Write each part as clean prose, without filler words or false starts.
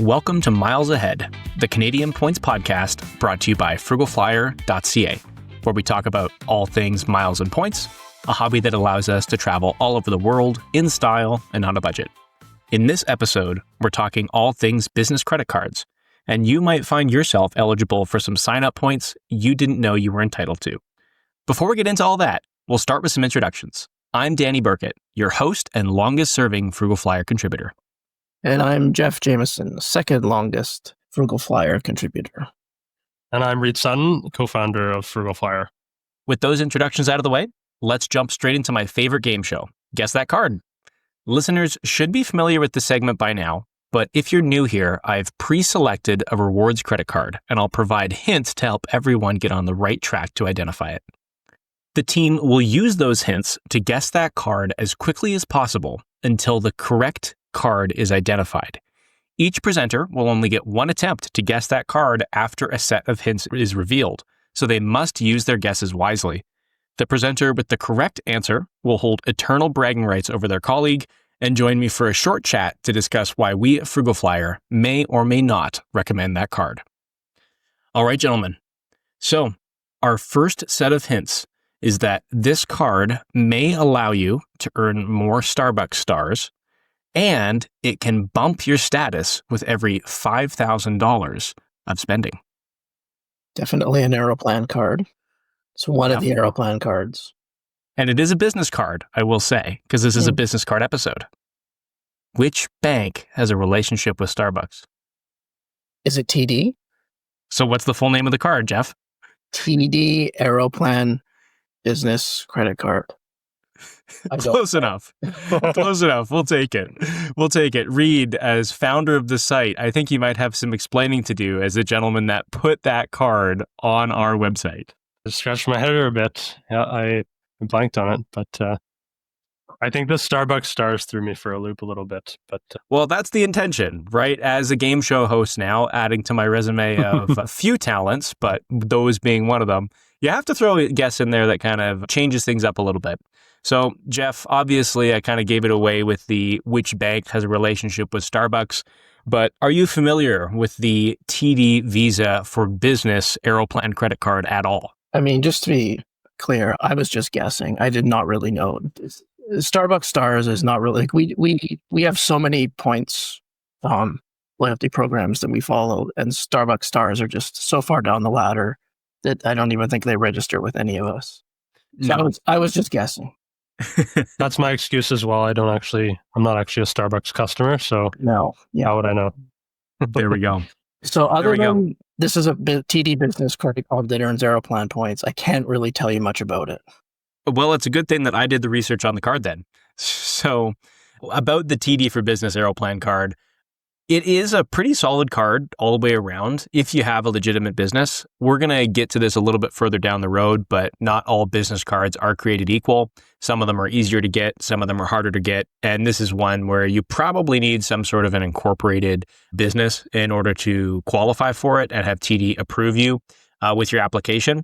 Welcome to Miles Ahead, the Canadian Points podcast brought to you by FrugalFlyer.ca, where we talk about all things miles and points, a hobby that allows us to travel all over the world in style and on a budget. In this episode, we're talking all things business credit cards, and you might find yourself eligible for some sign-up points you didn't know you were entitled to. Before we get into all that, we'll start with some introductions. I'm Danny Burkett, your host and longest-serving Frugal Flyer contributor. And I'm Jeff Jameson, second longest Frugal Flyer contributor. And I'm Reed Sutton, co-founder of Frugal Flyer. With those introductions out of the way, let's jump straight into my favorite game show, Guess That Card. Listeners should be familiar with this segment by now, but if you're new here, I've pre-selected a rewards credit card, and I'll provide hints to help everyone get on the right track to identify it. The team will use those hints to guess that card as quickly as possible until the correct card is identified. Each presenter will only get one attempt to guess that card after a set of hints is revealed, so they must use their guesses wisely. The presenter with the correct answer will hold eternal bragging rights over their colleague and join me for a short chat to discuss why we at Frugal Flyer may or may not recommend that card. All right, gentlemen. So, our first set of hints is that this card may allow you to earn more Starbucks stars, and it can bump your status with every $5,000 of spending. Definitely an Aeroplan card. It's one of the Aeroplan cards. And it is a business card, I will say, because this is a business card episode. Which bank has a relationship with Starbucks? Is it TD? So what's the full name of the card, Jeff? TD Aeroplan Business Credit Card. Close enough. Close enough. We'll take it. Reed, as founder of the site, I think you might have some explaining to do as a gentleman that put that card on our website. I scratched my head a bit. Yeah, I blanked on it, but I think the Starbucks stars threw me for a loop a little bit. But well, that's the intention, right? As a game show host now, adding to my resume of a few talents, but those being one of them, you have to throw a guess in there that kind of changes things up a little bit. So, Jeff, obviously, I kind of gave it away with the which bank has a relationship with Starbucks, but are you familiar with the TD Visa for Business Aeroplan credit card at all? I mean, just to be clear, I was just guessing. I did not really know. Starbucks stars is not really, we have so many points, loyalty programs that we follow, and Starbucks stars are just so far down the ladder that I don't even think they register with any of us. So No. I was just guessing. that's my excuse as well. I'm not actually a Starbucks customer, so No. Yeah. how would I know? There we go. So other than this is a TD business credit card that earns Aeroplan points, I can't really tell you much about it. Well, it's a good thing that I did the research on the card then. So about the TD for Business Aeroplan card, it is a pretty solid card all the way around if you have a legitimate business. We're going to get to this a little bit further down the road, but not all business cards are created equal. Some of them are easier to get, some of them are harder to get, and this is one where you probably need some sort of an incorporated business in order to qualify for it and have TD approve you with your application.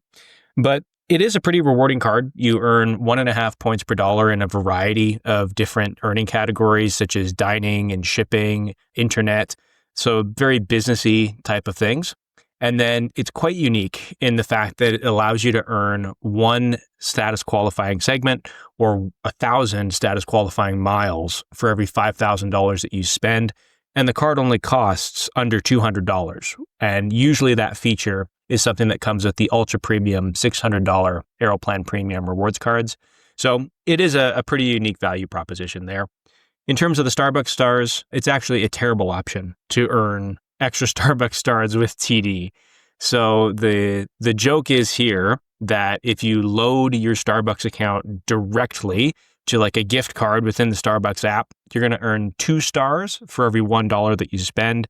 But it is a pretty rewarding card. You earn 1.5 points per dollar in a variety of different earning categories, such as dining and shipping, internet. So very businessy type of things. And then it's quite unique in the fact that it allows you to earn one status qualifying segment or 1,000 status qualifying miles for every $5,000 that you spend. And the card only costs under $200. And usually that feature is something that comes with the ultra premium $600 Aeroplan Premium rewards cards. So it is a pretty unique value proposition there. In terms of the Starbucks stars, it's actually a terrible option to earn extra Starbucks stars with TD. So the joke is here that if you load your Starbucks account directly to like a gift card within the Starbucks app, you're going to earn 2 stars for every $1 that you spend.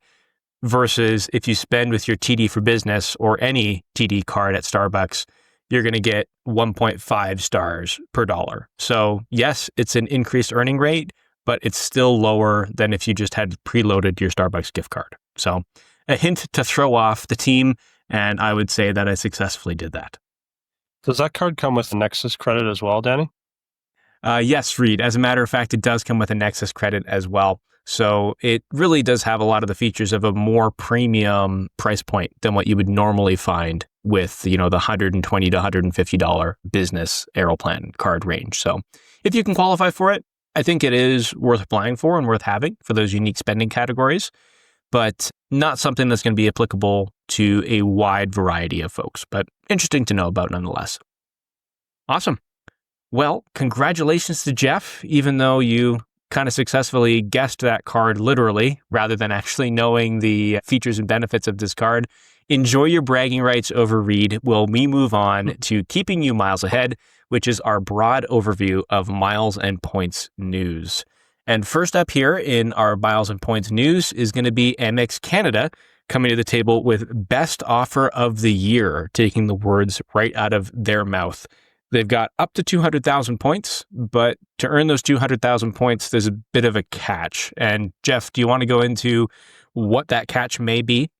Versus if you spend with your TD for Business or any TD card at Starbucks, you're going to get 1.5 stars per dollar. So yes, it's an increased earning rate, but it's still lower than if you just had preloaded your Starbucks gift card. So a hint to throw off the team, and I would say that I successfully did that. Does that card come with the Nexus credit as well, Danny? Yes, Reed. As a matter of fact, it does come with a Nexus credit as well. So it really does have a lot of the features of a more premium price point than what you would normally find with, the $120 to $150 business Aeroplan card range. So if you can qualify for it, I think it is worth applying for and worth having for those unique spending categories, but not something that's going to be applicable to a wide variety of folks, but interesting to know about nonetheless. Awesome. Well, congratulations to Jeff, even though you kind of successfully guessed that card literally rather than actually knowing the features and benefits of this card. Enjoy your bragging rights over Reed while we move on to keeping you miles ahead, which is our broad overview of miles and points news. And first up here in our miles and points news is going to be Amex Canada coming to the table with best offer of the year, taking the words right out of their mouth. They've got up to 200,000 points, but to earn those 200,000 points, there's a bit of a catch. And Jeff, do you want to go into what that catch may be?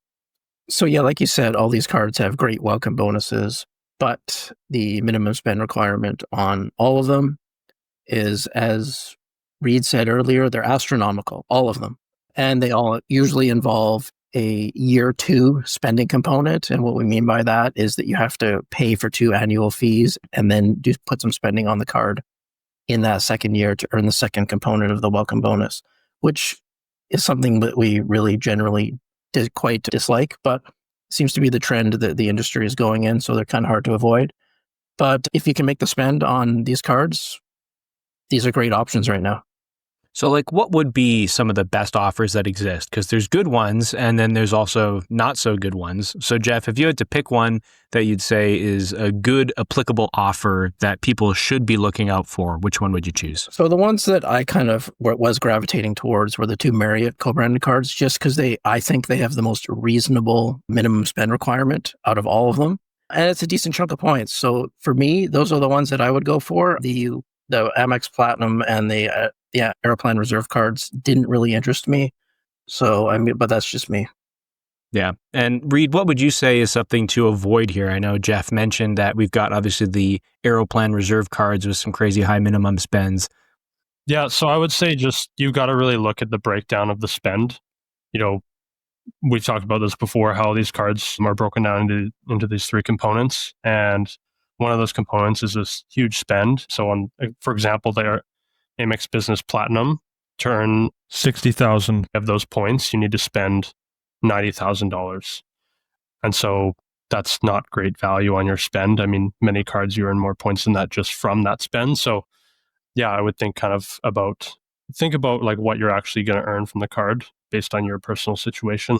So yeah, like you said, all these cards have great welcome bonuses, but the minimum spend requirement on all of them is, as Reed said earlier, they're astronomical, all of them. And they all usually involve a year 2 spending component. And what we mean by that is that you have to pay for 2 annual fees and then put some spending on the card in that second year to earn the second component of the welcome bonus, which is something that we really generally quite dislike, but seems to be the trend that the industry is going in. So they're kind of hard to avoid. But if you can make the spend on these cards, these are great options right now. So what would be some of the best offers that exist? Because there's good ones and then there's also not so good ones. So Jeff, if you had to pick one that you'd say is a good applicable offer that people should be looking out for, which one would you choose? So the ones that I kind of was gravitating towards were the 2 Marriott co-branded cards, just because I think they have the most reasonable minimum spend requirement out of all of them. And it's a decent chunk of points. So for me, those are the ones that I would go for. The Amex Platinum and the Aeroplan Reserve cards didn't really interest me. So, but that's just me. Yeah. And Reed, what would you say is something to avoid here? I know Jeff mentioned that we've got obviously the Aeroplan Reserve cards with some crazy high minimum spends. Yeah. So I would say just you've got to really look at the breakdown of the spend. We've talked about this before, how these cards are broken down into these 3 components. And one of those components is this huge spend. So for example, their Amex Business Platinum, to earn 60,000 of those points, you need to spend $90,000. And so that's not great value on your spend. I mean, many cards you earn more points than that just from that spend. So yeah, I would think about what you're actually going to earn from the card based on your personal situation.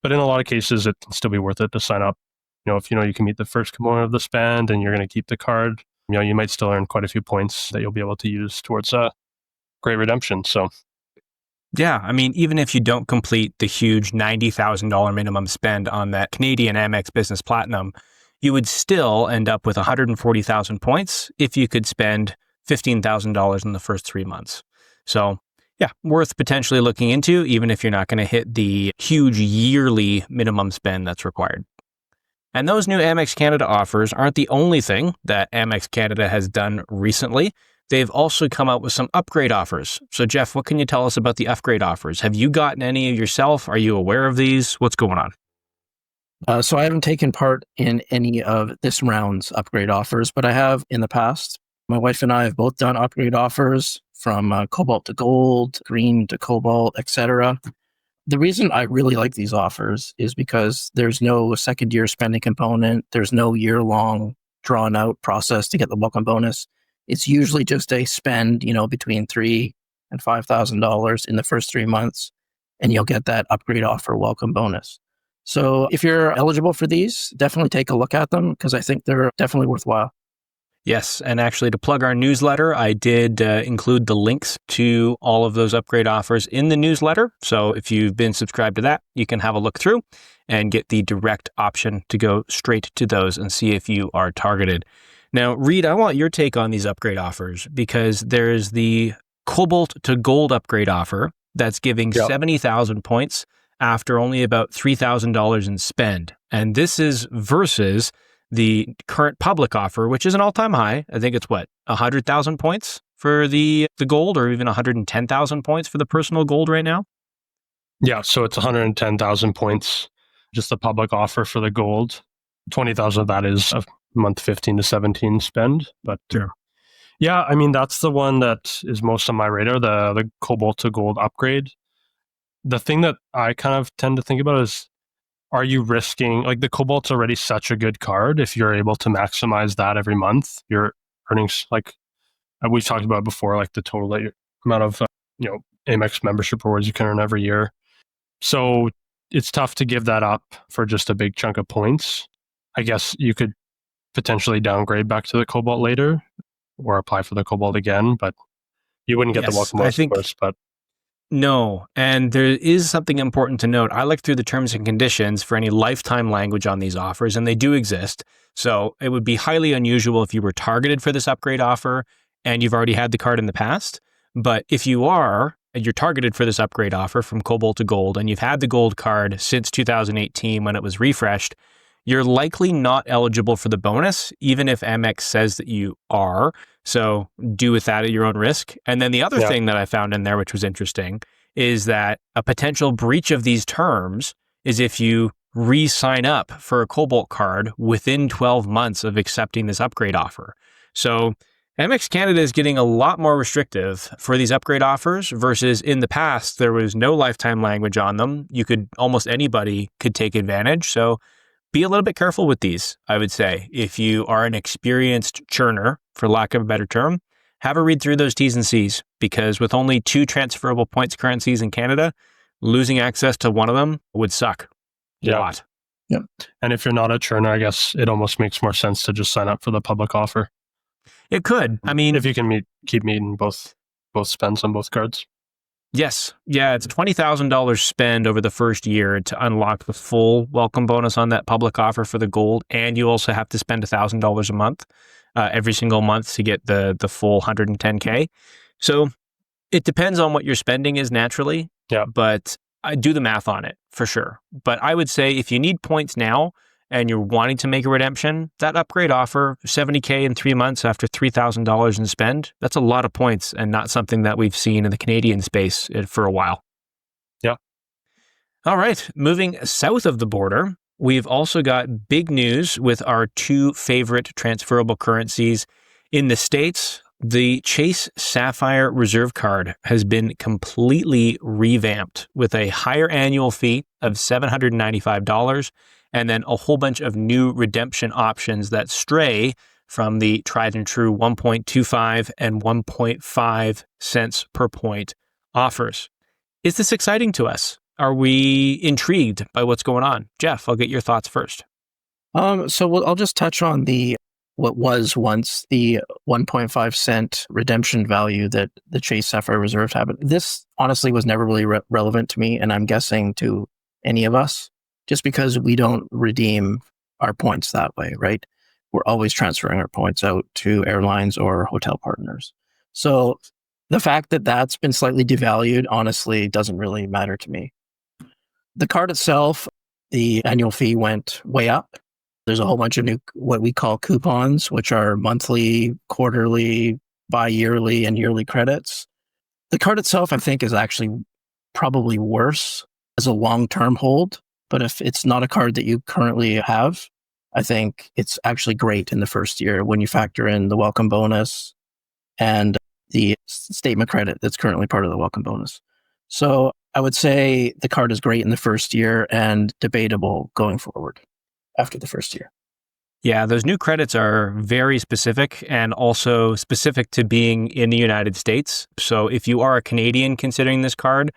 But in a lot of cases, it can still be worth it to sign up. If you can meet the first component of the spend and you're going to keep the card, you might still earn quite a few points that you'll be able to use towards a great redemption. So, yeah, I mean, even if you don't complete the huge $90,000 minimum spend on that Canadian Amex Business Platinum, you would still end up with 140,000 points if you could spend $15,000 in the first 3 months. So, yeah, worth potentially looking into, even if you're not going to hit the huge yearly minimum spend that's required. And those new Amex Canada offers aren't the only thing that Amex Canada has done recently. They've also come out with some upgrade offers. So Jeff, what can you tell us about the upgrade offers? Have you gotten any yourself? Are you aware of these? What's going on? So I haven't taken part in any of this round's upgrade offers, but I have in the past. My wife and I have both done upgrade offers from cobalt to gold, green to cobalt, etc. The reason I really like these offers is because there's no second year spending component. There's no year-long drawn out process to get the welcome bonus. It's usually just a spend, between $3,000 and $5,000 in the first 3 months, and you'll get that upgrade offer welcome bonus. So if you're eligible for these, definitely take a look at them because I think they're definitely worthwhile. Yes, and actually to plug our newsletter, I did include the links to all of those upgrade offers in the newsletter. So if you've been subscribed to that, you can have a look through and get the direct option to go straight to those and see if you are targeted. Now, Reed, I want your take on these upgrade offers because there's the cobalt to gold upgrade offer that's giving 70,000 points after only about $3,000 in spend. And this is versus the current public offer, which is an all-time high. I think it's 100,000 points for the gold, or even 110,000 points for the personal gold right now? Yeah, so it's 110,000 points, just the public offer for the gold. 20,000 of that is a month 15 to 17 spend. But Sure. yeah, I mean, that's the one that is most on my radar, the Cobalt to Gold upgrade. The thing that I kind of tend to think about is, are you risking, like, the Cobalt's already such a good card. If you're able to maximize that every month, your earnings, like we've talked about before, like the total amount of, Amex membership rewards you can earn every year. So it's tough to give that up for just a big chunk of points. I guess you could potentially downgrade back to the Cobalt later or apply for the Cobalt again, but you wouldn't get the welcome bonus, of course. But no, and there is something important to note. I looked through the terms and conditions for any lifetime language on these offers, and they do exist. So it would be highly unusual if you were targeted for this upgrade offer and you've already had the card in the past. But if you are, and you're targeted for this upgrade offer from Cobalt to Gold, and you've had the Gold card since 2018 when it was refreshed, you're likely not eligible for the bonus, even if Amex says that you are. So do with that at your own risk. And then the other thing that I found in there, which was interesting, is that a potential breach of these terms is if you re-sign up for a Cobalt card within 12 months of accepting this upgrade offer. So Amex Canada is getting a lot more restrictive for these upgrade offers versus in the past, there was no lifetime language on them. Almost anybody could take advantage. So be a little bit careful with these, I would say. If you are an experienced churner, for lack of a better term, have a read through those T's and C's, because with only 2 transferable points currencies in Canada, losing access to one of them would suck a lot. Yep. And if you're not a churner, I guess it almost makes more sense to just sign up for the public offer. It could. I mean, if you can keep meeting both spends on both cards. Yes. Yeah, it's a $20,000 spend over the first year to unlock the full welcome bonus on that public offer for the gold. And you also have to spend $1,000 a month, every single month to get the full 110K. So it depends on what your spending is naturally. Yeah. But I do the math on it for sure. But I would say if you need points now and you're wanting to make a redemption, that upgrade offer, $70K in 3 months after $3,000 in spend, that's a lot of points and not something that we've seen in the Canadian space for a while. Yeah. All right. Moving south of the border, we've also got big news with our 2 favorite transferable currencies in the States. The Chase Sapphire Reserve Card has been completely revamped with a higher annual fee of $795 and then a whole bunch of new redemption options that stray from the tried and true 1.25 and 1.5 cents per point offers. Is this exciting to us? Are we intrigued by what's going on? Jeff, I'll get your thoughts first. I'll just touch on what was once the 1.5 cent redemption value that the Chase Sapphire Reserve had. But this honestly was never really relevant to me, and I'm guessing to any of us, just because we don't redeem our points that way, right? We're always transferring our points out to airlines or hotel partners. So the fact that that's been slightly devalued, honestly, doesn't really matter to me. The card itself, the annual fee went way up. There's a whole bunch of new, what we call coupons, which are monthly, quarterly, bi-yearly, and yearly credits. The card itself, I think, is actually probably worse as a long-term hold. But if it's not a card that you currently have, I think it's actually great in the first year when you factor in the welcome bonus and the statement credit that's currently part of the welcome bonus. So I would say the card is great in the first year and debatable going forward after the first year. Yeah, those new credits are very specific and also specific to being in the United States. So if you are a Canadian considering this card,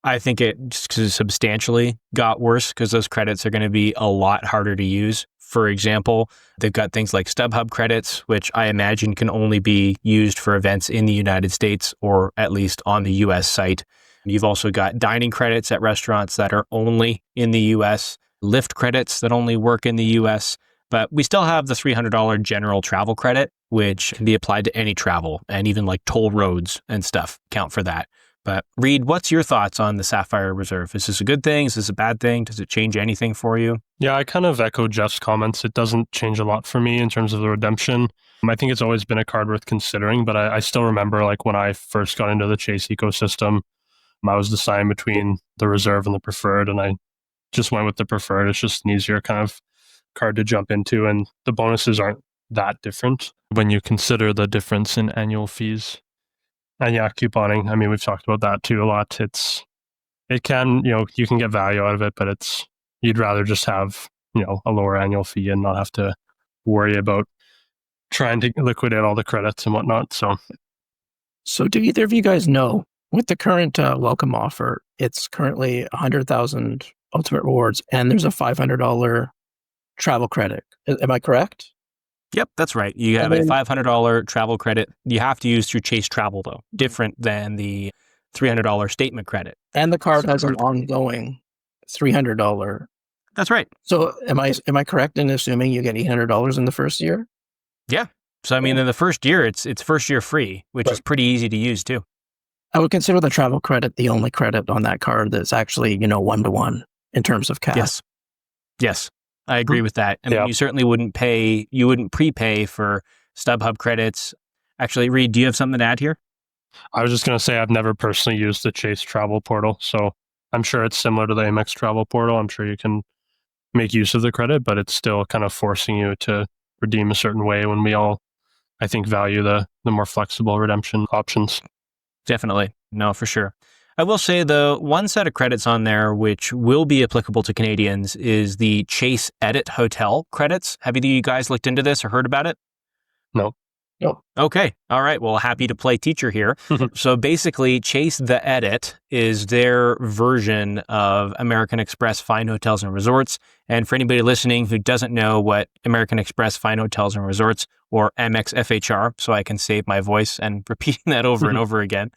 I think it substantially got worse because those credits are going to be a lot harder to use. For example, they've got things like StubHub credits, which I imagine can only be used for events in the United States or at least on the US site. You've also got dining credits at restaurants that are only in the US, Lyft credits that only work in the US, but we still have the $300 general travel credit, which can be applied to any travel, and even like toll roads and stuff count for that. But Reed, what's your thoughts on the Sapphire Reserve? Is this a good thing? Is this a bad thing? Does it change anything for you? Yeah, I kind of echo Jeff's comments. It doesn't change a lot for me in terms of the redemption. I think it's always been a card worth considering, but I still remember like when I first got into the Chase ecosystem, I was deciding between the Reserve and the Preferred, and I just went with the Preferred. It's just an easier kind of card to jump into, and the bonuses aren't that different when you consider the difference in annual fees. And yeah, couponing. I mean, we've talked about that too a lot. It can, you can get value out of it, but you'd rather just have, a lower annual fee and not have to worry about trying to liquidate all the credits and whatnot. So do either of you guys know, with the current welcome offer, it's currently 100,000 ultimate rewards and there's a $500 travel credit. Am I correct? Yep, that's right. You have a $500 travel credit you have to use through Chase Travel, though, different than the $300 statement credit. And the card has an ongoing $300. That's right. So am I correct in assuming you get $800 in the first year? Yeah. So I mean, in the first year, it's first year free, which is pretty easy to use too. I would consider the travel credit the only credit on that card that's actually 1-to-1 in terms of cash. Yes. I agree with that. I mean, you certainly wouldn't prepay for StubHub credits. Actually, Reed, do you have something to add here? I was just going to say I've never personally used the Chase Travel portal, so I'm sure it's similar to the Amex Travel portal. I'm sure you can make use of the credit, but it's still kind of forcing you to redeem a certain way when we all, I think, value the more flexible redemption options. Definitely. No, for sure. I will say the one set of credits on there which will be applicable to Canadians is the Chase Edit Hotel credits. Have you guys looked into this or heard about it? No. Okay. All right. Well, happy to play teacher here. So basically, Chase The Edit is their version of American Express Fine Hotels and Resorts. And for anybody listening who doesn't know what American Express Fine Hotels and Resorts, or Amex FHR, so I can save my voice and repeating that over and over again.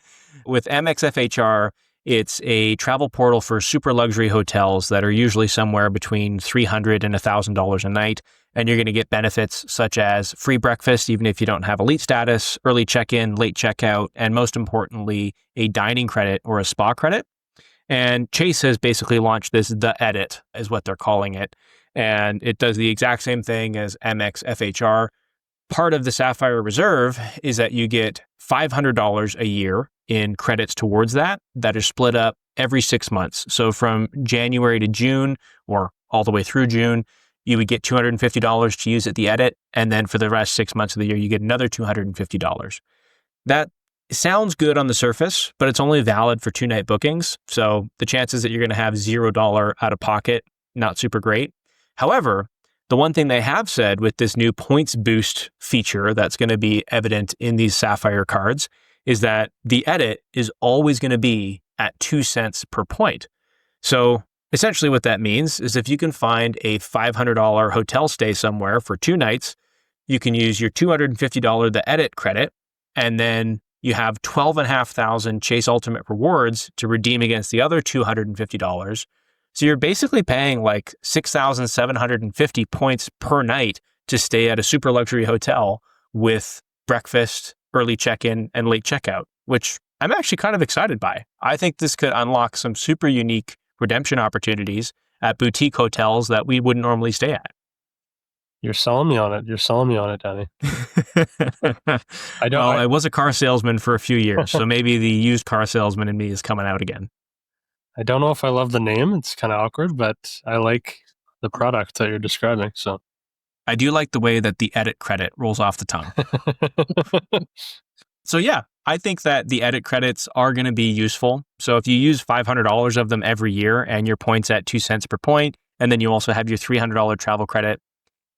With Amex FHR, it's a travel portal for super luxury hotels that are usually somewhere between $300 and $1,000 a night. And you're going to get benefits such as free breakfast, even if you don't have elite status, early check-in, late checkout, and most importantly, a dining credit or a spa credit. And Chase has basically launched this The Edit, is what they're calling it. And it does the exact same thing as Amex FHR. Part of the Sapphire Reserve is that you get $500 a year in credits towards that are split up every 6 months. So from January to June, or all the way through June, you would get $250 to use at the Edit. And then for the rest 6 months of the year, you get another $250. That sounds good on the surface, but it's only valid for 2-night bookings. So the chances that you're going to have $0 out of pocket, not super great. However, the one thing they have said with this new points boost feature that's going to be evident in these Sapphire cards is that the Edit is always going to be at 2 cents per point. So essentially what that means is if you can find a $500 hotel stay somewhere for 2 nights, you can use your $250 The Edit credit, and then you have 12,500 Chase Ultimate Rewards to redeem against the other $250. So you're basically paying like 6,750 points per night to stay at a super luxury hotel with breakfast, early check-in, and late checkout, which I'm actually kind of excited by. I think this could unlock some super unique redemption opportunities at boutique hotels that we wouldn't normally stay at. You're selling me on it, Danny. I was a car salesman for a few years, so maybe the used car salesman in me is coming out again. I don't know if I love the name. It's kind of awkward, but I like the product that you're describing. So I do like the way that the Edit credit rolls off the tongue. So yeah, I think that the Edit credits are going to be useful. So if you use $500 of them every year and your points at 2 cents per point, and then you also have your $300 travel credit,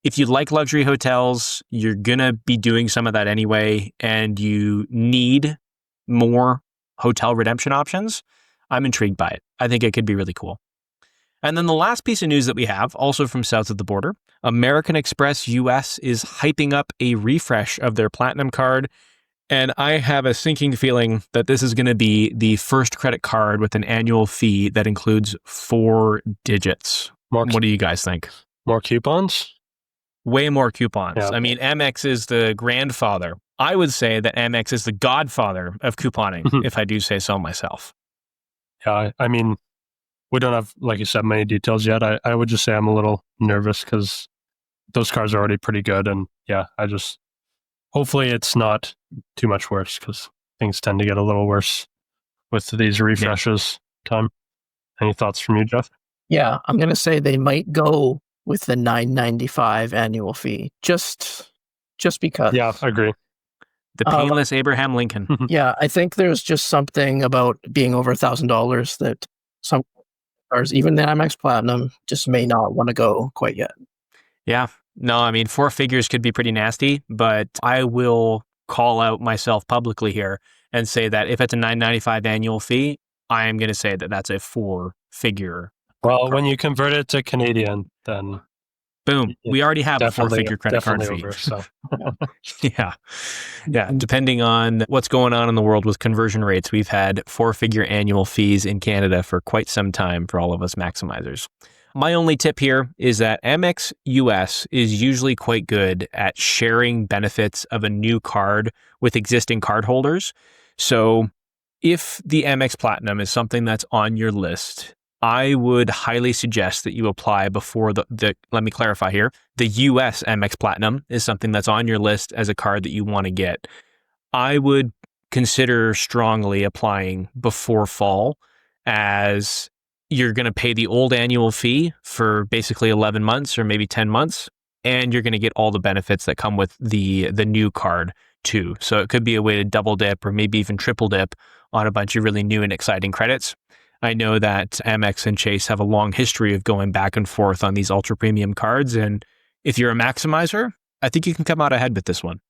if you like luxury hotels, you're going to be doing some of that anyway, and you need more hotel redemption options, I'm intrigued by it. I think it could be really cool. And then the last piece of news that we have, also from south of the border, American Express US is hyping up a refresh of their Platinum card. And I have a sinking feeling that this is going to be the first credit card with an annual fee that includes 4 digits. What do you guys think? More coupons? way more coupons. Yeah. I mean, Amex is the grandfather. I would say that Amex is the godfather of couponing, if I do say so myself. Yeah, I mean, we don't have, like you said, many details yet. I would just say I'm a little nervous because those cards are already pretty good. And yeah, hopefully it's not too much worse because things tend to get a little worse with these refreshes time. Any thoughts from you, Jeff? Yeah, I'm going to say they might go with the $9.95 annual fee, just because. Yeah, I agree. The painless Abraham Lincoln. Yeah, I think there's just something about being over $1,000 that some cars, even the Amex Platinum, just may not want to go quite yet. Yeah. No, I mean, 4 figures could be pretty nasty, but I will call out myself publicly here and say that if it's a $9.95 annual fee, I am going to say that that's a 4-figure. Well, when you convert it to Canadian, then boom, we already have a 4-figure credit card fee. Over, so. Yeah. Depending on what's going on in the world with conversion rates, we've had 4-figure annual fees in Canada for quite some time for all of us maximizers. My only tip here is that Amex US is usually quite good at sharing benefits of a new card with existing cardholders. So if the Amex Platinum is something that's on your list, I would highly suggest that you apply before let me clarify here, the US Amex Platinum is something that's on your list as a card that you want to get. I would consider strongly applying before fall, as you're going to pay the old annual fee for basically 11 months or maybe 10 months, and you're going to get all the benefits that come with the new card too. So it could be a way to double dip or maybe even triple dip on a bunch of really new and exciting credits. I know that Amex and Chase have a long history of going back and forth on these ultra premium cards, and if you're a maximizer, I think you can come out ahead with this one.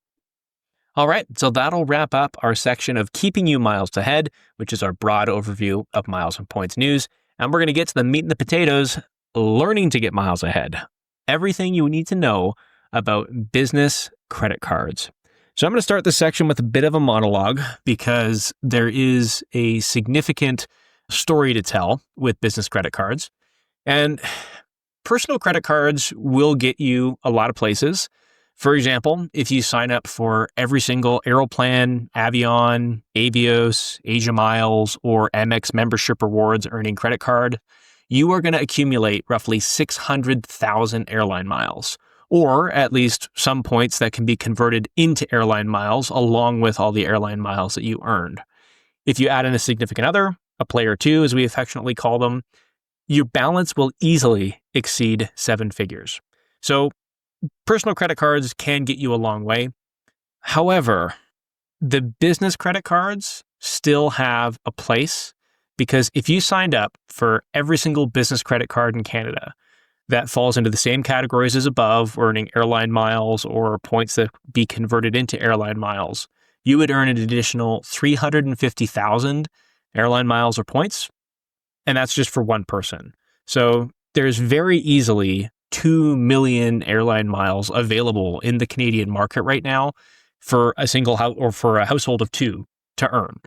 All right, so that'll wrap up our section of Keeping You Miles Ahead, which is our broad overview of miles and points news. And we're going to get to the meat and the potatoes, learning to get miles ahead. Everything you need to know about business credit cards. So I'm going to start this section with a bit of a monologue because there is a significant story to tell with business credit cards. And personal credit cards will get you a lot of places. For example, if you sign up for every single Aeroplan, Avion, Avios, Asia Miles, or Amex membership rewards earning credit card, you are going to accumulate roughly 600,000 airline miles, or at least some points that can be converted into airline miles along with all the airline miles that you earned. If you add in a significant other, a player 2 as we affectionately call them, your balance will easily exceed 7 figures. So personal credit cards can get you a long way. However, the business credit cards still have a place, because if you signed up for every single business credit card in Canada that falls into the same categories as above, earning airline miles or points that be converted into airline miles, you would earn an additional 350,000 airline miles or points, and that's just for one person. So there's very easily 2 million airline miles available in the Canadian market right now for a single house or for a household of 2 to earn.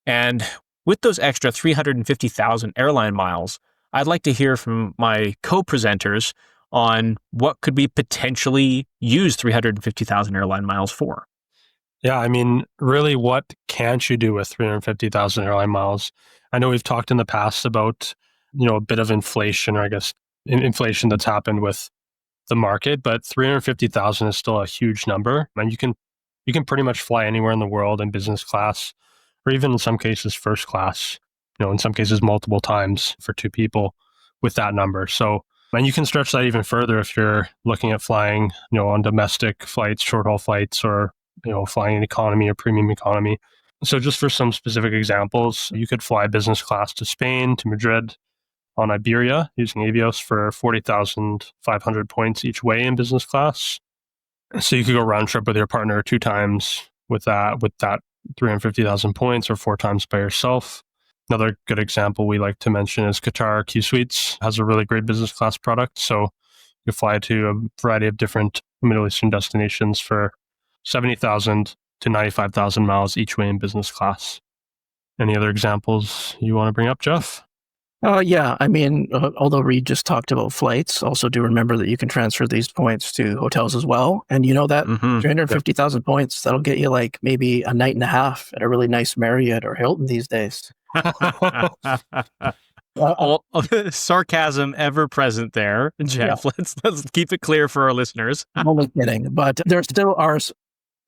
And with those extra 350,000 airline miles, I'd like to hear from my co-presenters on what could we potentially use 350,000 airline miles for. Yeah, I mean, really, what can't you do with 350,000 airline miles? I know we've talked in the past about, a bit of inflation, or I guess inflation that's happened with the market, but 350,000 is still a huge number. And you can pretty much fly anywhere in the world in business class, or even in some cases first class, in some cases multiple times for 2 people with that number. So, and you can stretch that even further if you're looking at flying, on domestic flights, short haul flights, or, flying in economy or premium economy. So just for some specific examples, you could fly business class to Spain, to Madrid, on Iberia using Avios for 40,500 points each way in business class. So you could go round trip with your partner 2 times with that 350,000 points, or 4 times by yourself. Another good example we like to mention is Qatar Q Suites has a really great business class product. So you fly to a variety of different Middle Eastern destinations for 70,000 to 95,000 miles each way in business class. Any other examples you want to bring up, Jeff? Yeah, I mean, although Reed just talked about flights, also do remember that you can transfer these points to hotels as well. And you know that Mm-hmm. 350,000 points, that'll get you like maybe a night and a half at a really nice Marriott or Hilton these days. All sarcasm ever present there, Jeff. Yeah. Let's keep it clear for our listeners. I'm only kidding, but there still are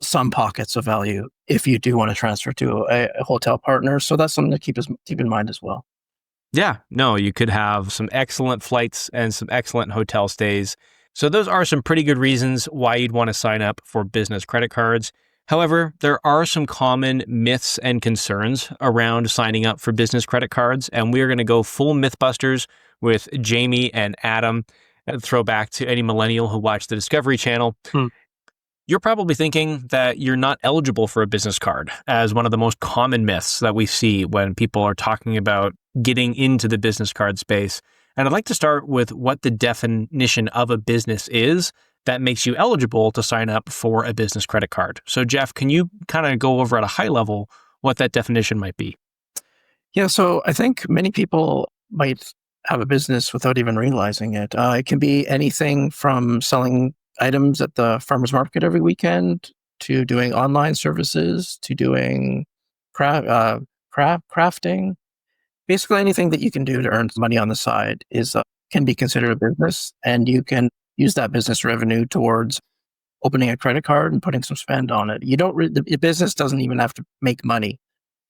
some pockets of value if you do want to transfer to a hotel partner. So that's something to keep in mind as well. Yeah, no, you could have some excellent flights and some excellent hotel stays. So those are some pretty good reasons why you'd want to sign up for business credit cards. However, there are some common myths and concerns around signing up for business credit cards, and we're going to go full Mythbusters with Jamie and Adam. Throwback to any millennial who watched the Discovery Channel. You're probably thinking that you're not eligible for a business card as one of the most common myths that we see when people are talking about getting into the business card space. And I'd like to start with what the definition of a business is that makes you eligible to sign up for a business credit card. So Jeff, can you kind of go over at a high level what that definition might be? Yeah, so I think many people might have a business without even realizing it. It can be anything from selling items at the farmer's market every weekend to doing online services to doing crafting. Basically, anything that you can do to earn money on the side can be considered a business, and you can use that business revenue towards opening a credit card and putting some spend on it. The business doesn't even have to make money.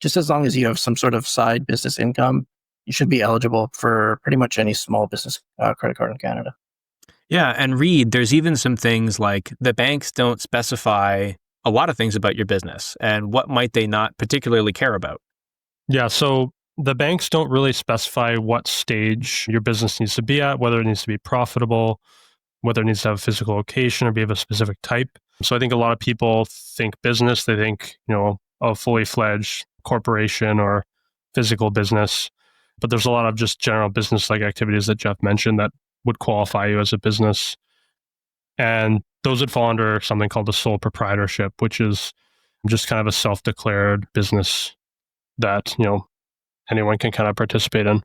Just as long as you have some sort of side business income, you should be eligible for pretty much any small business credit card in Canada. Yeah, and Reed, there's even some things like the banks don't specify a lot of things about your business, and what might they not particularly care about? Yeah, so the banks don't really specify what stage your business needs to be at, whether it needs to be profitable, whether it needs to have a physical location or be of a specific type. So I think a lot of people think business, they think, a fully fledged corporation or physical business. But there's a lot of just general business like activities that Jeff mentioned that would qualify you as a business. And those would fall under something called the sole proprietorship, which is just kind of a self-declared business that, anyone can kind of participate in.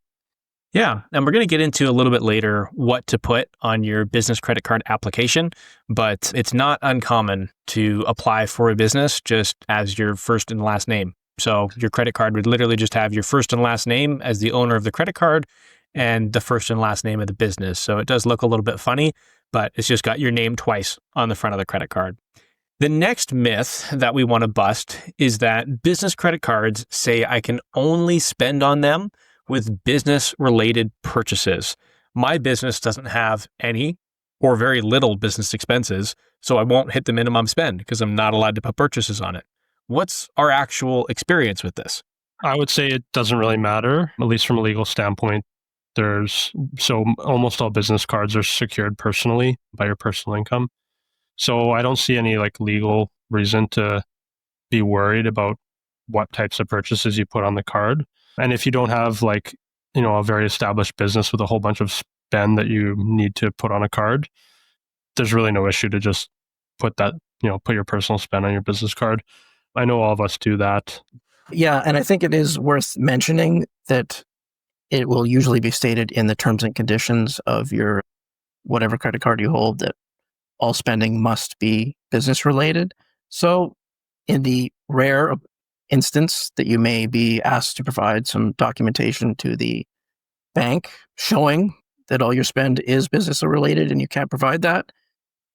Yeah, and we're going to get into a little bit later what to put on your business credit card application, but it's not uncommon to apply for a business just as your first and last name. So your credit card would literally just have your first and last name as the owner of the credit card and the first and last name of the business. So it does look a little bit funny, but it's just got your name twice on the front of the credit card. The next myth that we want to bust is that business credit cards say I can only spend on them with business-related purchases. My business doesn't have any or very little business expenses, so I won't hit the minimum spend because I'm not allowed to put purchases on it. What's our actual experience with this? I would say it doesn't really matter, at least from a legal standpoint. Almost all business cards are secured personally by your personal income. So I don't see any legal reason to be worried about what types of purchases you put on the card. And if you don't have a very established business with a whole bunch of spend that you need to put on a card, there's really no issue to just put your personal spend on your business card. I know all of us do that. Yeah, and I think it is worth mentioning that it will usually be stated in the terms and conditions of your whatever credit card you hold that all spending must be business related. So in the rare instance that you may be asked to provide some documentation to the bank showing that all your spend is business related and you can't provide that,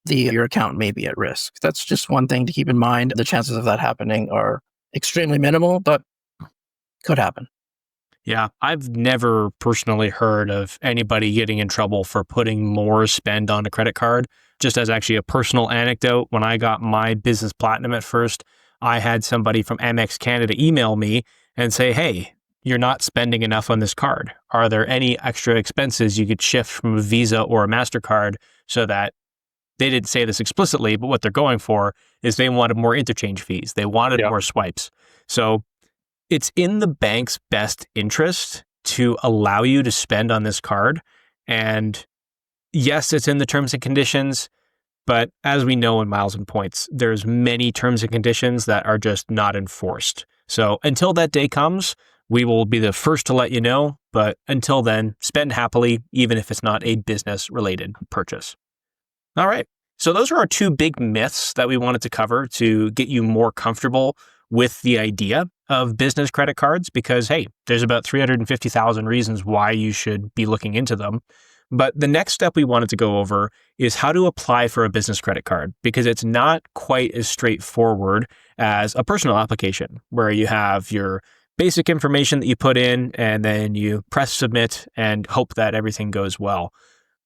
your account may be at risk. That's just one thing to keep in mind. The chances of that happening are extremely minimal, but could happen. Yeah, I've never personally heard of anybody getting in trouble for putting more spend on a credit card. Just as actually a personal anecdote, when I got my business platinum at first, I had somebody from Amex Canada email me and say, hey, you're not spending enough on this card. Are there any extra expenses you could shift from a Visa or a MasterCard so that they didn't say this explicitly, but what they're going for is they wanted more interchange fees. They wanted more swipes. So it's in the bank's best interest to allow you to spend on this card. And yes, it's in the terms and conditions, but as we know in Miles and Points, there's many terms and conditions that are just not enforced. So until that day comes We will be the first to let you know, but until then, spend happily, even if it's not a business-related purchase. All right. So those are our two big myths that we wanted to cover to get you more comfortable with the idea of business credit cards because, hey, there's about 350,000 reasons why you should be looking into them. But the next step we wanted to go over is how to apply for a business credit card because it's not quite as straightforward as a personal application where you have your basic information that you put in and then you press submit and hope that everything goes well.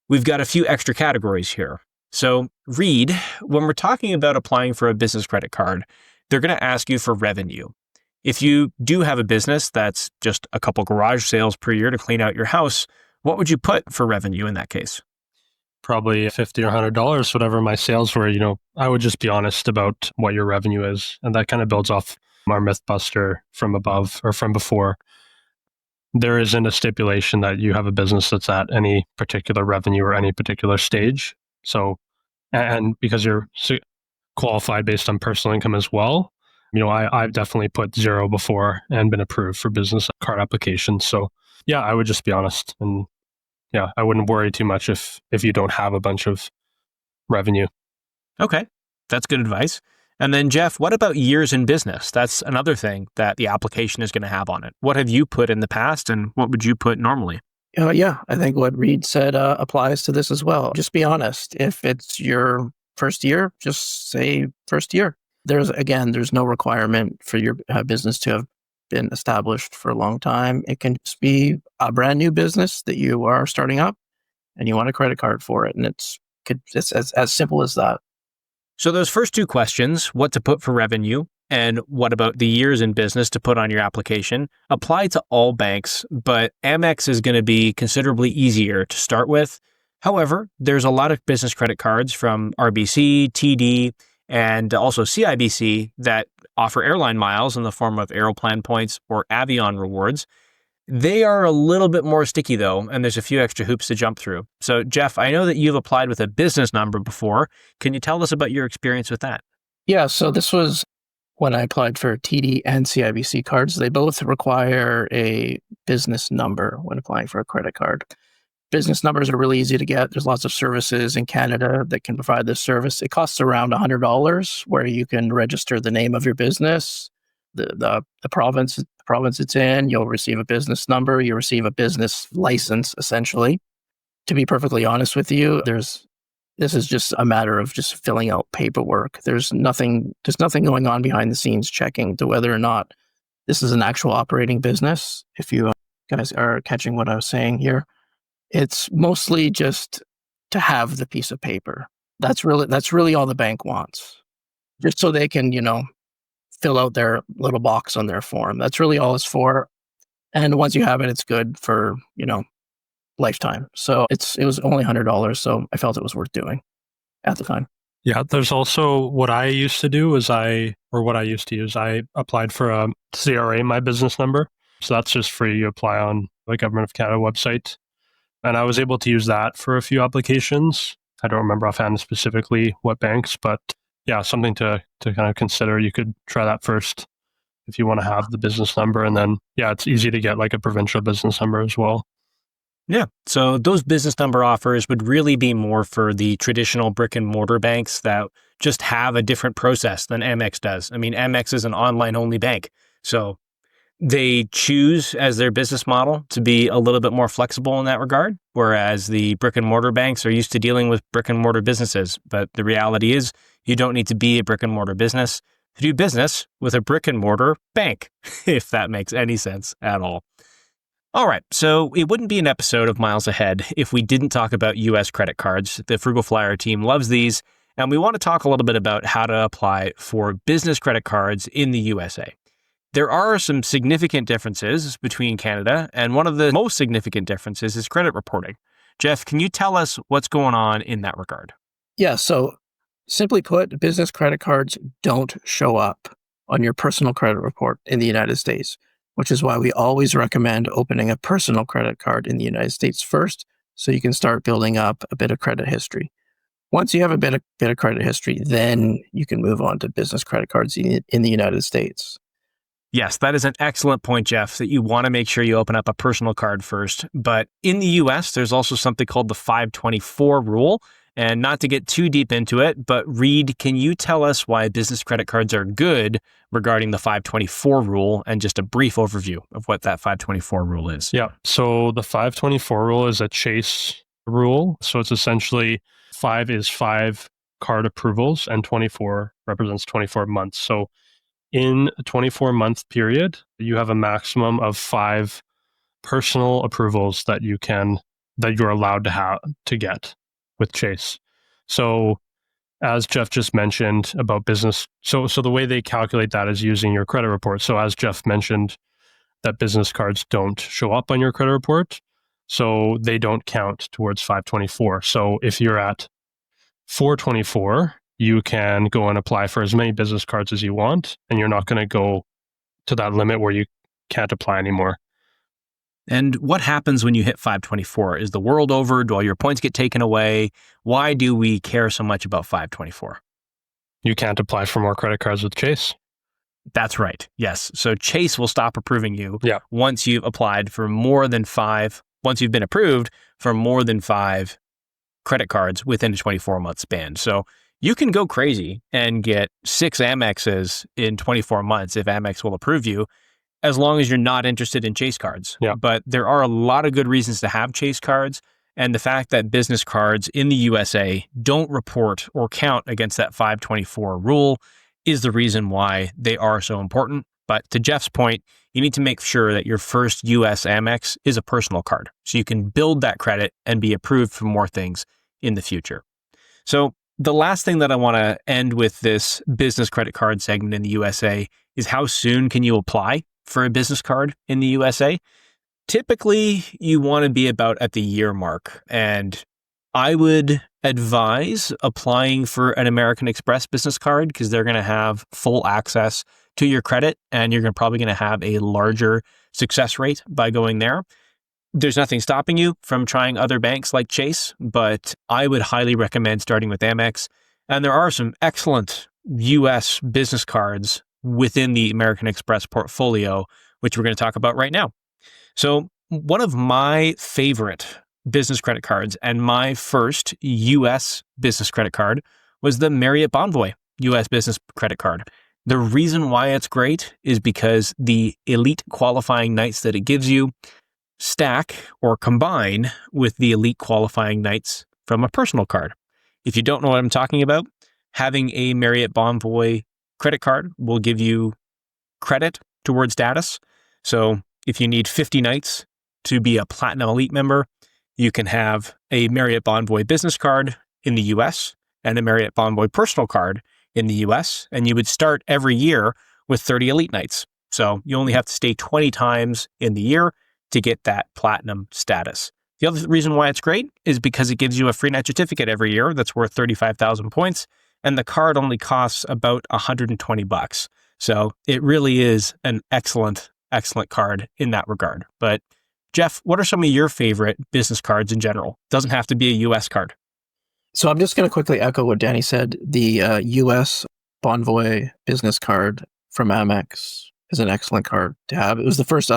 We've got a few extra categories here. So Reed, when we're talking about applying for a business credit card, they're going to ask you for revenue. If you do have a business that's just a couple garage sales per year to clean out your house, what would you put for revenue in that case? Probably $50 or $100, whatever my sales were. I would just be honest about what your revenue is. And that kind of builds off our Mythbuster from above or from before. There isn't a stipulation that you have a business that's at any particular revenue or any particular stage. So, and because you're qualified based on personal income as well, I've definitely put 0 before and been approved for business card applications. So yeah, I would just be honest. And yeah, I wouldn't worry too much if you don't have a bunch of revenue. Okay, that's good advice. And then Jeff, what about years in business? That's another thing that the application is going to have on it. What have you put in the past and what would you put normally? Yeah, I think what Reed said applies to this as well. Just be honest. If it's your first year, just say first year. There's no requirement for your business to have been established for a long time. It can just be a brand new business that you are starting up and you want a credit card for it. And it's as simple as that. So those first two questions, what to put for revenue and what about the years in business to put on your application, apply to all banks, but Amex is going to be considerably easier to start with. However, there's a lot of business credit cards from RBC, TD, and also CIBC that offer airline miles in the form of Aeroplan points or Avion rewards. They are a little bit more sticky though, and there's a few extra hoops to jump through. So Jeff, I know that you've applied with a business number before. Can you tell us about your experience with that? Yeah, so this was when I applied for TD and CIBC cards. They both require a business number when applying for a credit card. Business numbers are really easy to get. There's lots of services in Canada that can provide this service. It costs around $100 where you can register the name of your business, the province it's in. You'll receive a business number. You receive a business license, essentially. To be perfectly honest with you, this is just a matter of just filling out paperwork. There's nothing going on behind the scenes checking to whether or not this is an actual operating business. If you guys are catching what I was saying here. It's mostly just to have the piece of paper. That's really all the bank wants. Just so they can, fill out their little box on their form. That's really all it's for. And once you have it, it's good for, lifetime. So it was only $100. So I felt it was worth doing at the time. Yeah, there's also what I used to do I applied for a CRA, my business number. So that's just free. You apply on the Government of Canada website. And I was able to use that for a few applications. I don't remember offhand specifically what banks, but yeah, something to kind of consider. You could try that first if you want to have the business number. And then, yeah, it's easy to get like a provincial business number as well. Yeah. So those business number offers would really be more for the traditional brick and mortar banks that just have a different process than Amex does. I mean, Amex is an online only bank. So they choose as their business model to be a little bit more flexible in that regard, whereas the brick and mortar banks are used to dealing with brick and mortar businesses. But the reality is you don't need to be a brick and mortar business to do business with a brick and mortar bank, if that makes any sense at all. All right, so it wouldn't be an episode of Miles Ahead if we didn't talk about U.S. credit cards. The Frugal Flyer team loves these, and we want to talk a little bit about how to apply for business credit cards in the USA. There are some significant differences between Canada, and one of the most significant differences is credit reporting. Jeff, can you tell us what's going on in that regard? Yeah, so simply put, business credit cards don't show up on your personal credit report in the United States, which is why we always recommend opening a personal credit card in the United States first, so you can start building up a bit of credit history. Once you have a bit of credit history, then you can move on to business credit cards in the United States. Yes, that is an excellent point, Jeff, that you want to make sure you open up a personal card first. But in the US, there's also something called the 524 rule. And not to get too deep into it, but Reed, can you tell us why business credit cards are good regarding the 524 rule and just a brief overview of what that 524 rule is? Yeah. So the 524 rule is a Chase rule. So it's essentially 5 is 5 card approvals and 24 represents 24 months. So in a 24-month period, you have a maximum of 5 personal approvals that you're allowed to get with Chase. So as Jeff just mentioned about business, so the way they calculate that is using your credit report. So as Jeff mentioned, that business cards don't show up on your credit report, so they don't count towards 524. So if you're at 424, you can go and apply for as many business cards as you want, and you're not going to go to that limit where you can't apply anymore. And what happens when you hit 524? Is the world over? Do all your points get taken away? Why do we care so much about 524? You can't apply for more credit cards with Chase. That's right. Yes. So Chase will stop approving you once you've applied for more than 5, once you've been approved for more than 5 credit cards within a 24-month span. So you can go crazy and get 6 Amexes in 24 months if Amex will approve you, as long as you're not interested in Chase cards. Yeah. But there are a lot of good reasons to have Chase cards. And the fact that business cards in the USA don't report or count against that 524 rule is the reason why they are so important. But to Jeff's point, you need to make sure that your first US Amex is a personal card, so you can build that credit and be approved for more things in the future. So the last thing that I want to end with this business credit card segment in the USA is how soon can you apply for a business card in the USA? Typically, you want to be about at the year mark, and I would advise applying for an American Express business card because they're going to have full access to your credit, and you're probably going to have a larger success rate by going there. There's nothing stopping you from trying other banks like Chase, but I would highly recommend starting with Amex. And there are some excellent US business cards within the American Express portfolio, which we're going to talk about right now. So one of my favorite business credit cards and my first US business credit card was the Marriott Bonvoy US business credit card. The reason why it's great is because the elite qualifying nights that it gives you stack or combine with the elite qualifying nights from a personal card. If you don't know what I'm talking about, having a Marriott Bonvoy credit card will give you credit towards status. So if you need 50 nights to be a Platinum Elite member, you can have a Marriott Bonvoy business card in the US and a Marriott Bonvoy personal card in the US, and you would start every year with 30 Elite nights. So you only have to stay 20 times in the year to get that Platinum status. The other reason why it's great is because it gives you a free night certificate every year that's worth 35,000 points, and the card only costs about $120. So it really is an excellent card in that regard. But Jeff, what are some of your favorite business cards in general? Doesn't have to be a US card. So I'm just going to quickly echo what Danny said. The US Bonvoy business card from Amex is an excellent card to have. It was the first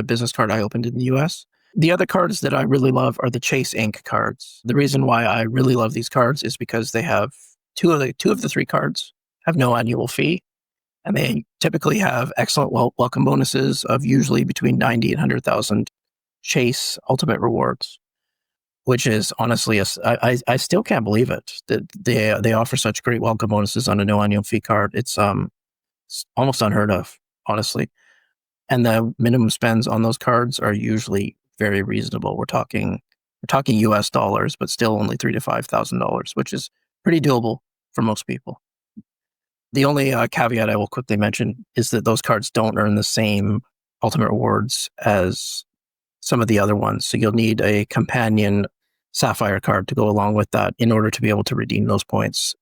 business card I opened in the US. The other cards that I really love are the Chase Inc. cards. The reason why I really love these cards is because they have two of the 3 cards have no annual fee, and they typically have excellent welcome bonuses of usually between 90 and 100,000 Chase Ultimate Rewards, which is honestly, I still can't believe it that they offer such great welcome bonuses on a no annual fee card. It's almost unheard of, honestly. And the minimum spends on those cards are usually very reasonable. We're talking US dollars, but still only $3,000 to $5,000, which is pretty doable for most people. The only caveat I will quickly mention is that those cards don't earn the same Ultimate Rewards as some of the other ones. So you'll need a companion Sapphire card to go along with that in order to be able to redeem those points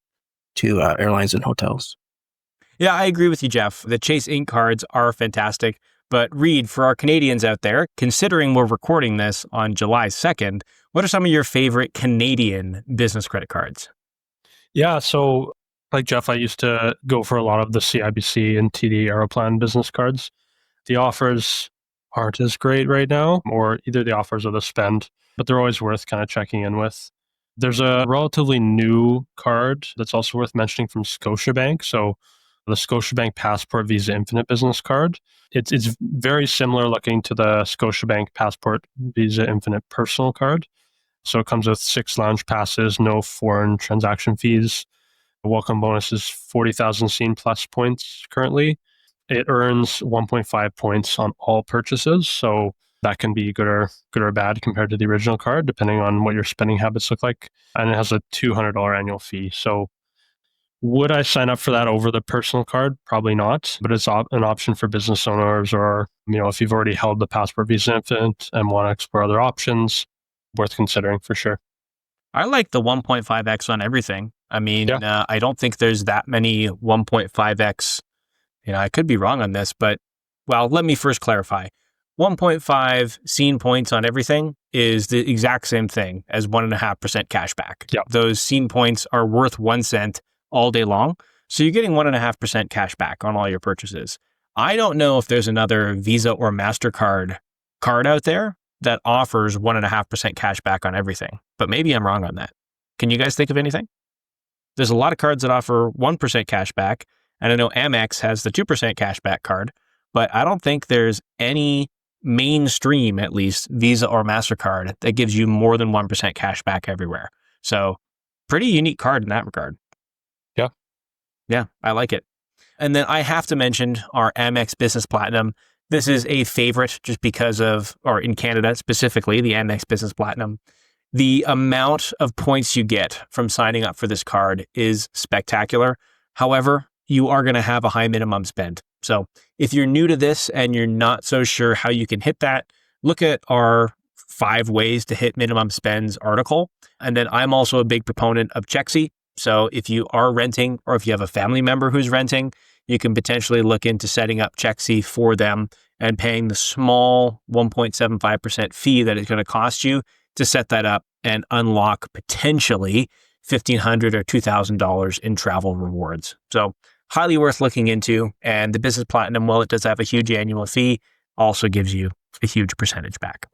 to airlines and hotels. Yeah, I agree with you, Jeff. The Chase Inc. cards are fantastic. But Reed, for our Canadians out there, considering we're recording this on July 2nd, what are some of your favorite Canadian business credit cards? Yeah, so like Jeff, I used to go for a lot of the CIBC and TD Aeroplan business cards. The offers aren't as great right now, or either the offers or the spend, but they're always worth kind of checking in with. There's a relatively new card that's also worth mentioning from Scotiabank. So the Scotiabank Passport Visa Infinite Business Card. It's very similar looking to the Scotiabank Passport Visa Infinite Personal Card. So it comes with 6 lounge passes, no foreign transaction fees. The welcome bonus is 40,000 Scene Plus points currently. It earns 1.5 points on all purchases. So that can be good or bad compared to the original card, depending on what your spending habits look like. And it has a $200 annual fee. So would I sign up for that over the personal card? Probably not, but it's an option for business owners, or if you've already held the Passport Visa Infinite and want to explore other options, worth considering for sure. I like the 1.5x on everything. I mean, Yeah. I don't think there's that many 1.5x. I could be wrong on this, but let me first clarify. 1.5 scene points on everything is the exact same thing as 1.5% cash back. Yeah. Those scene points are worth 1 cent all day long. So you're getting 1.5% cash back on all your purchases. I don't know if there's another Visa or MasterCard card out there that offers 1.5% cash back on everything, but maybe I'm wrong on that. Can you guys think of anything? There's a lot of cards that offer 1% cash back, and I know Amex has the 2% cash back card, but I don't think there's any mainstream, at least, Visa or MasterCard that gives you more than 1% cash back everywhere. So pretty unique card in that regard. Yeah. Yeah, I like it. And then I have to mention our Amex Business Platinum. This is a favorite just because of, or in Canada specifically, the Amex Business Platinum. The amount of points you get from signing up for this card is spectacular. However, you are going to have a high minimum spend. So if you're new to this and you're not so sure how you can hit that, look at our 5 ways to hit minimum spends article. And then I'm also a big proponent of Chexi. So if you are renting, or if you have a family member who's renting, you can potentially look into setting up Chexi for them and paying the small 1.75% fee that it's going to cost you to set that up and unlock potentially $1,500 or $2,000 in travel rewards. So highly worth looking into. And the Business Platinum, while it does have a huge annual fee, also gives you a huge percentage back.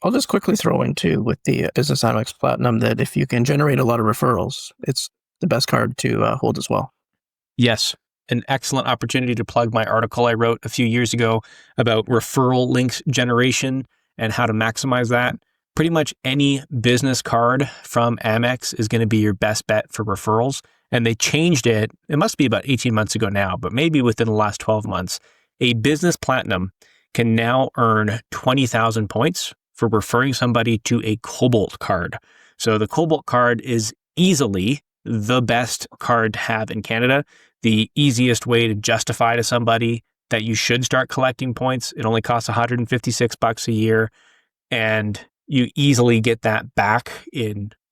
I'll just quickly throw in too with the Business Amex Platinum that if you can generate a lot of referrals, it's the best card to hold as well. Yes, an excellent opportunity to plug my article I wrote a few years ago about referral links generation and how to maximize that. Pretty much any business card from Amex is going to be your best bet for referrals. And they changed it. It must be about 18 months ago now, but maybe within the last 12 months. A Business Platinum can now earn 20,000 points for referring somebody to a Cobalt card. So the Cobalt card is easily the best card to have in Canada, the easiest way to justify to somebody that you should start collecting points. It only costs $156 a year, and you easily get that back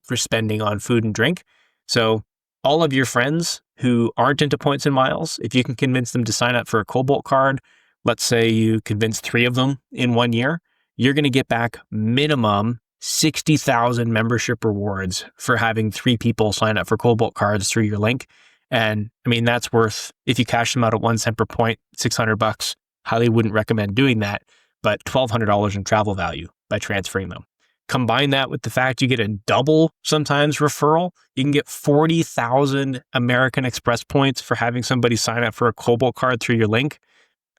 for spending on food and drink. So all of your friends who aren't into points and miles, if you can convince them to sign up for a Cobalt card, let's say you convince 3 of them in 1 year, you're going to get back minimum 60,000 membership rewards for having 3 people sign up for Cobalt cards through your link. And I mean, that's worth, if you cash them out at 1 cent per point, $600. Highly wouldn't recommend doing that, but $1,200 in travel value by transferring them. Combine that with the fact you get a double sometimes referral. You can get 40,000 American Express points for having somebody sign up for a Cobalt card through your link.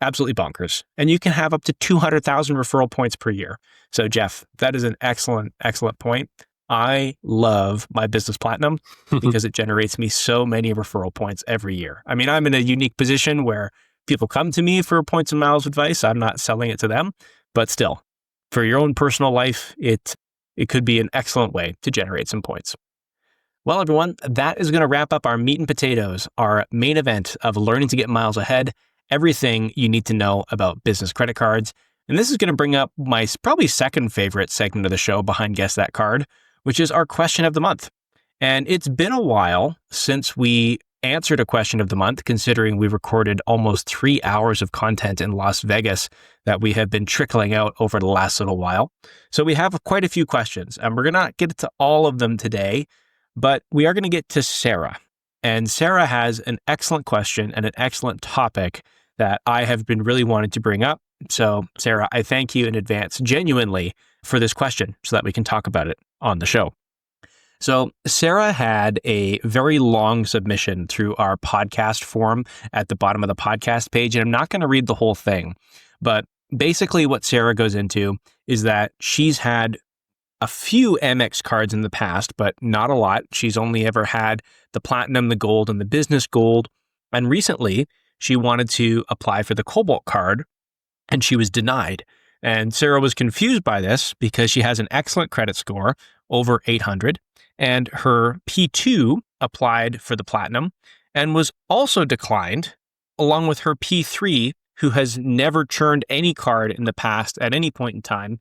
Absolutely bonkers. And you can have up to 200,000 referral points per year. So Jeff, that is an excellent, excellent point. I love my Business Platinum because it generates me so many referral points every year. I mean, I'm in a unique position where people come to me for points and miles advice. I'm not selling it to them, but still, for your own personal life, it could be an excellent way to generate some points. Well, everyone, that is going to wrap up our meat and potatoes, our main event of learning to get miles ahead, everything you need to know about business credit cards. And this is going to bring up my probably second favorite segment of the show behind Guess That Card, which is our question of the month. And it's been a while since we answered a question of the month, considering we recorded almost 3 hours of content in Las Vegas that we have been trickling out over the last little while. So we have quite a few questions, and we're going to get to all of them today, but we are going to get to Sarah. And Sarah has an excellent question and an excellent topic that I have been really wanting to bring up. So, Sarah, I thank you in advance, genuinely, for this question so that we can talk about it on the show. So, Sarah had a very long submission through our podcast form at the bottom of the podcast page, and I'm not going to read the whole thing, but basically what Sarah goes into is that she's had a few Amex cards in the past, but not a lot. She's only ever had the Platinum, the Gold, and the Business Gold. And recently, she wanted to apply for the Cobalt card, and she was denied. And Sarah was confused by this because she has an excellent credit score, over 800, and her P2 applied for the Platinum and was also declined, along with her P3, who has never churned any card in the past at any point in time,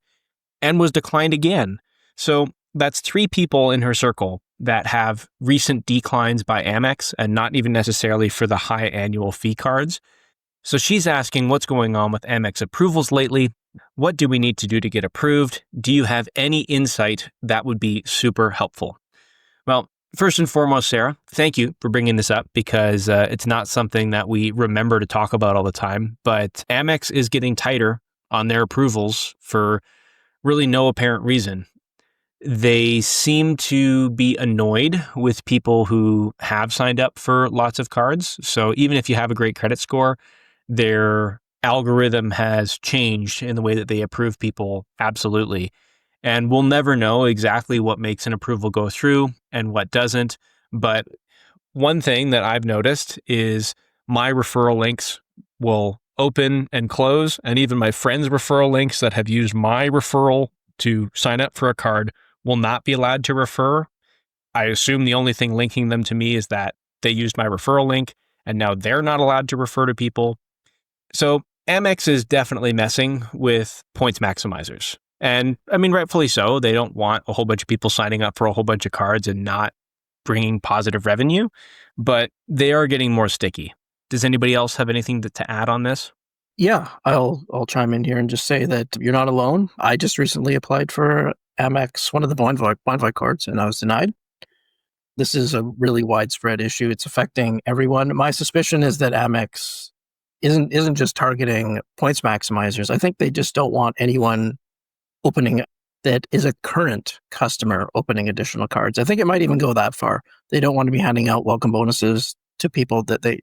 and was declined again. So that's 3 people in her circle that have recent declines by Amex, and not even necessarily for the high annual fee cards. So she's asking what's going on with Amex approvals lately. What do we need to do to get approved? Do you have any insight that would be super helpful? Well, first and foremost, Sarah, thank you for bringing this up because it's not something that we remember to talk about all the time, but Amex is getting tighter on their approvals for really no apparent reason. They seem to be annoyed with people who have signed up for lots of cards. So even if you have a great credit score, their algorithm has changed in the way that they approve people. Absolutely. And we'll never know exactly what makes an approval go through and what doesn't. But one thing that I've noticed is my referral links will open and close, and even my friends' referral links that have used my referral to sign up for a card will not be allowed to refer. I assume the only thing linking them to me is that they used my referral link, and now they're not allowed to refer to people. So Amex is definitely messing with points maximizers. And I mean, rightfully so. They don't want a whole bunch of people signing up for a whole bunch of cards and not bringing positive revenue, but they are getting more sticky. Does anybody else have anything to add on this? Yeah, I'll chime in here and just say that you're not alone. I just recently applied for Amex, one of the Bonvoy cards, and I was denied. This is a really widespread issue. It's affecting everyone. My suspicion is that Amex isn't just targeting points maximizers. I think they just don't want anyone opening that is a current customer opening additional cards. I think it might even go that far. They don't want to be handing out welcome bonuses to people that they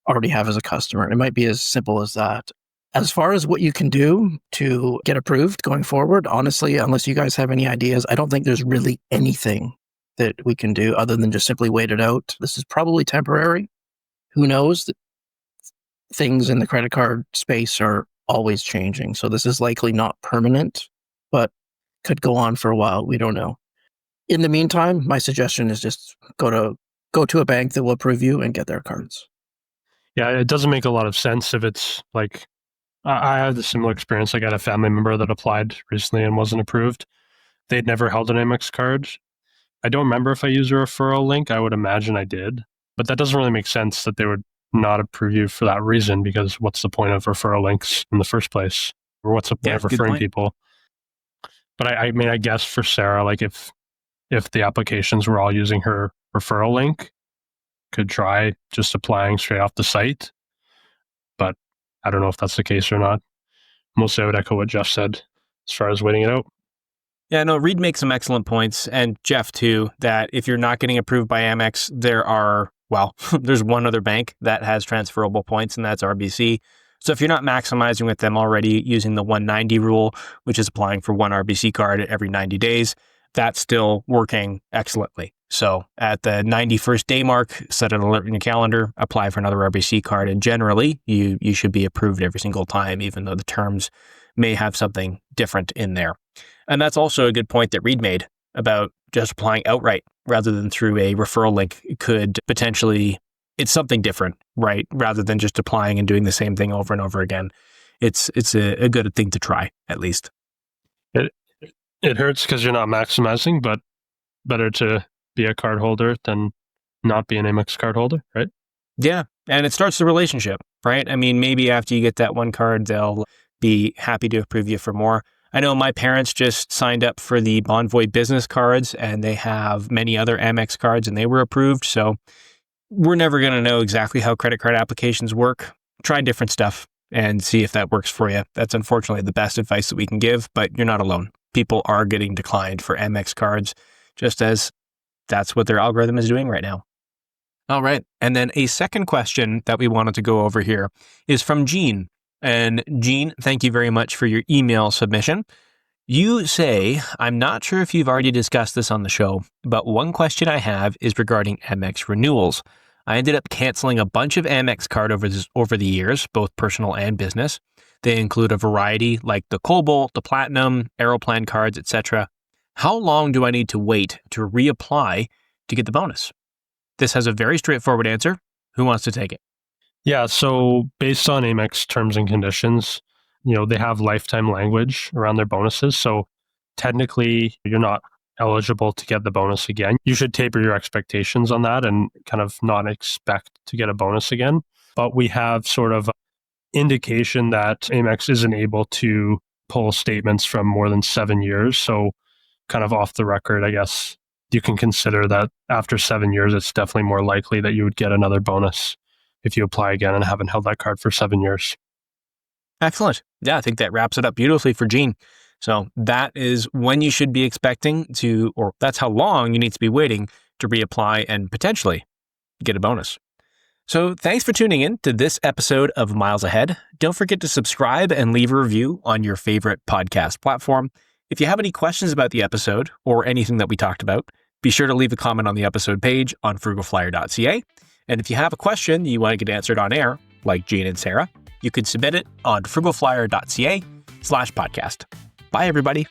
already have as a customer. It might be as simple as that. As far as what you can do to get approved going forward, honestly, unless you guys have any ideas, I don't think there's really anything that we can do other than just simply wait it out. This is probably temporary. Who knows? Things in the credit card space are always changing. So this is likely not permanent, but could go on for a while. We don't know. In the meantime, my suggestion is just go to a bank that will approve you and get their cards. Yeah, it doesn't make a lot of sense if it's like, I had a similar experience. I got a family member that applied recently and wasn't approved. They'd never held an Amex card. I don't remember if I used a referral link. I would imagine I did, but that doesn't really make sense that they would not approve you for that reason, because what's the point of referral links in the first place? Or what's the point of referring people? But I mean, I guess for Sarah, like if the applications were all using her referral link, could try just applying straight off the site. But I don't know if that's the case or not. Mostly I would echo what Jeff said as far as waiting it out. Yeah, no, Reed makes some excellent points, and Jeff too, that if you're not getting approved by Amex, there's one other bank that has transferable points, and that's RBC. So if you're not maximizing with them already using the 190 rule, which is applying for one RBC card every 90 days, that's still working excellently. So at the 91st day mark, set an alert in your calendar, apply for another RBC card, and generally you should be approved every single time, even though the terms may have something different in there. And that's also a good point that Reed made about just applying outright rather than through a referral link. It could potentially, it's something different, right? Rather than just applying and doing the same thing over and over again. It's a good thing to try, at least. It hurts because you're not maximizing, but better to be a card holder than not be an Amex card holder, right? Yeah, and it starts the relationship, right? I mean, maybe after you get that one card, they'll be happy to approve you for more. I know my parents just signed up for the Bonvoy business cards, and they have many other Amex cards, and they were approved. So we're never going to know exactly how credit card applications work. Try different stuff. and see if that works for you. That's unfortunately the best advice that we can give, but you're not alone. People are getting declined for Amex cards, just as that's what their algorithm is doing right now. All right. And then a second question that we wanted to go over here is from Gene. And Gene, thank you very much for your email submission. You say, I'm not sure if you've already discussed this on the show, but one question I have is regarding Amex renewals. I ended up canceling a bunch of Amex card over the years, both personal and business. They include a variety like the Cobalt, the Platinum, Aeroplan cards, etc. How long do I need to wait to reapply to get the bonus? This has a very straightforward answer. Who wants to take it? Yeah, so based on Amex terms and conditions, they have lifetime language around their bonuses. So technically, you're not eligible to get the bonus again. You should taper your expectations on that and kind of not expect to get a bonus again. But we have sort of indication that Amex isn't able to pull statements from more than 7 years. So kind of off the record, I guess you can consider that after 7 years, it's definitely more likely that you would get another bonus if you apply again and haven't held that card for 7 years. Excellent. Yeah, I think that wraps it up beautifully for Gene. So that is when you should be expecting to, or that's how long you need to be waiting to reapply and potentially get a bonus. So thanks for tuning in to this episode of Miles Ahead. Don't forget to subscribe and leave a review on your favorite podcast platform. If you have any questions about the episode or anything that we talked about, be sure to leave a comment on the episode page on FrugalFlyer.ca. And if you have a question you want to get answered on air, like Gene and Sarah, you can submit it on FrugalFlyer.ca/podcast. Bye, everybody.